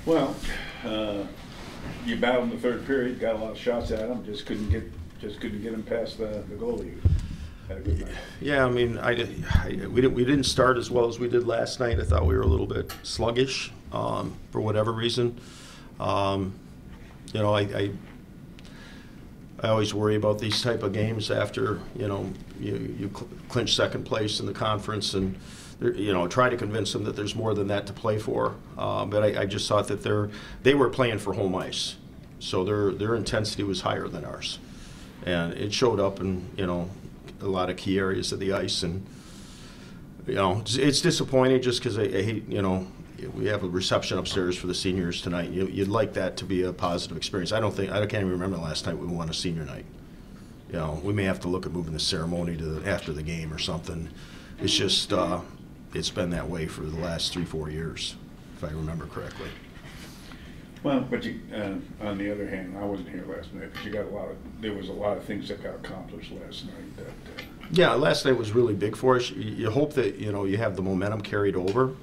Well, you battled in the third period, got a lot of shots at him, just couldn't get him past the goalie. Had a good night. Yeah, I mean, we didn't start as well as we did last night. I thought we were a little bit sluggish for whatever reason. You know, I always worry about these type of games after, you know, you clinch second place in the conference, and you know, try to convince them that there's more than that to play for. But I just thought that they were playing for home ice, so their intensity was higher than ours, and it showed up in, you know, a lot of key areas of the ice. And you know, it's disappointing just because I hate, you know, we have a reception upstairs for the seniors tonight. You'd like that to be a positive experience. I can't even remember the last time we won a senior night. You know, we may have to look at moving the ceremony to after the game or something. It's just it's been that way for the last 3-4 years, if I remember correctly. Well, but you, on the other hand, I wasn't here last night, but there was a lot of things that got accomplished last night. Yeah, last night was really big for us. You hope that, you know, you have the momentum carried over.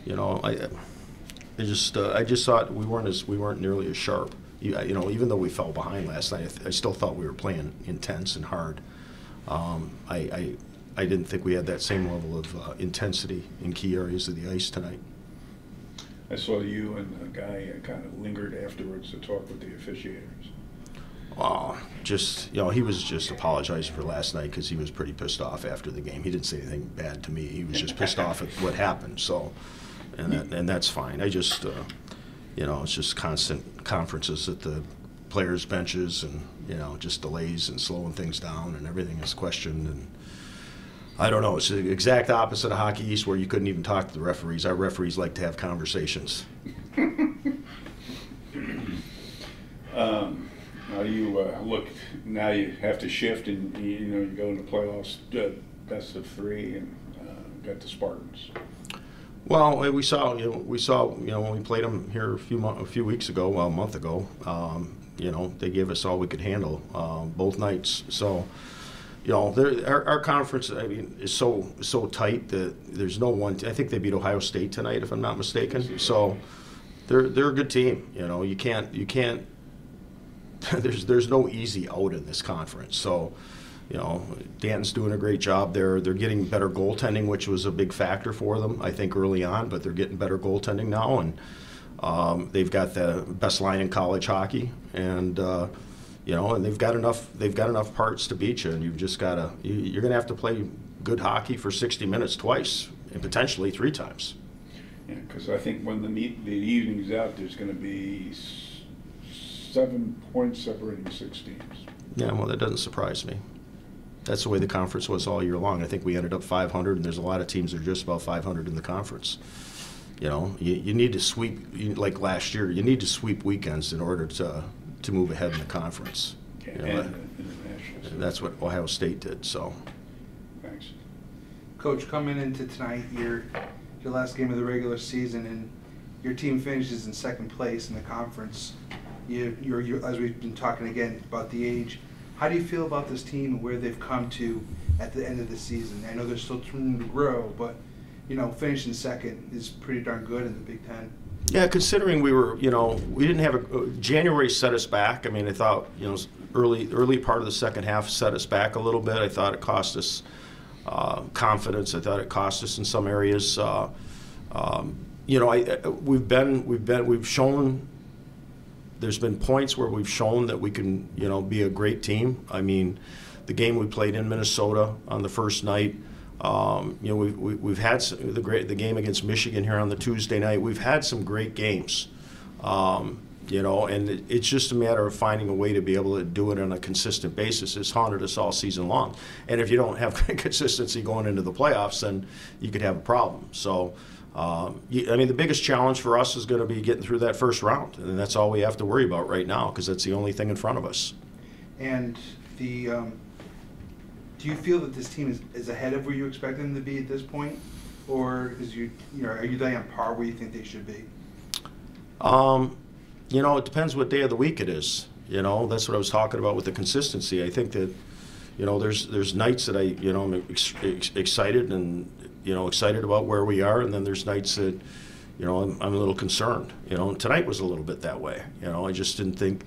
You know, I just thought we weren't nearly as sharp. You know, even though we fell behind last night, I still thought we were playing intense and hard. I didn't think we had that same level of intensity in key areas of the ice tonight. I saw you and the guy kind of lingered afterwards to talk with the officiators. Just, you know, he was just apologizing for last night because he was pretty pissed off after the game. He didn't say anything bad to me. He was just pissed off at what happened. So, and that's fine. I just, you know, it's just constant conferences at the players' benches, and you know, just delays and slowing things down, and everything is questioned. And I don't know. It's the exact opposite of Hockey East, where you couldn't even talk to the referees. Our referees like to have conversations. Now you look. Now you have to shift, and you know, you go into playoffs, best of 3, and got the Spartans. Well, we saw when we played them here a few weeks ago, well, a month ago. You know, they gave us all we could handle both nights. So, you know, our conference, I mean, is so tight that there's no one. I think they beat Ohio State tonight, if I'm not mistaken. So, they're a good team. You know, you can't. There's no easy out in this conference. So, you know, Danton's doing a great job there. They're getting better goaltending, which was a big factor for them, I think, early on. But they're getting better goaltending now, and they've got the best line in college hockey, and you know, and they've got enough parts to beat you. And you've just got you're going to have to play good hockey for 60 minutes twice, and potentially 3 times. Yeah, because I think when the evening's out, there's going to be 7 points separating 6 teams. Yeah, well, that doesn't surprise me. That's the way the conference was all year long. I think we ended up 500, and there's a lot of teams that are just about 500 in the conference. You know, you need to sweep, like last year, you need to sweep weekends in order to move ahead in the conference. Yeah, you know, and that's what Ohio State did. So, thanks. Coach, coming into tonight, your last game of the regular season, and your team finishes in second place in the conference. You're as we've been talking again about the age. How do you feel about this team and where they've come to at the end of the season? I know there's still room to grow, but you know, finishing second is pretty darn good in the Big Ten. Yeah, considering we were, you know, we didn't have January set us back. I mean, I thought, you know, early part of the second half set us back a little bit. I thought it cost us confidence. I thought it cost us in some areas. You know, we've shown. There's been points where we've shown that we can, you know, be a great team. I mean, the game we played in Minnesota on the first night. You know, we've had the game against Michigan here on the Tuesday night. We've had some great games, you know, and it's just a matter of finding a way to be able to do it on a consistent basis. It's haunted us all season long, and if you don't have consistency going into the playoffs, then you could have a problem. So, I mean, the biggest challenge for us is going to be getting through that first round, and that's all we have to worry about right now because that's the only thing in front of us. And do you feel that this team is ahead of where you expect them to be at this point, or are they on par where you think they should be? You know, it depends what day of the week it is. You know, that's what I was talking about with the consistency. I think that, you know, there's nights that I'm excited and, you know, excited about where we are, and then there's nights that, you know, I'm a little concerned. You know, and tonight was a little bit that way. You know, I just didn't think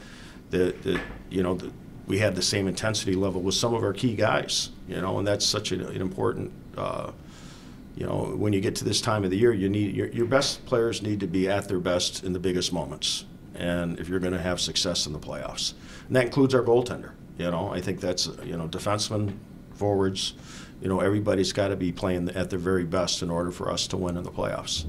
that you know, that we had the same intensity level with some of our key guys. You know, and that's such an important. You know, when you get to this time of the year, you need your best players need to be at their best in the biggest moments, and if you're going to have success in the playoffs, and that includes our goaltender. You know, I think that's, you know, defensemen, forwards, you know, everybody's got to be playing at their very best in order for us to win in the playoffs.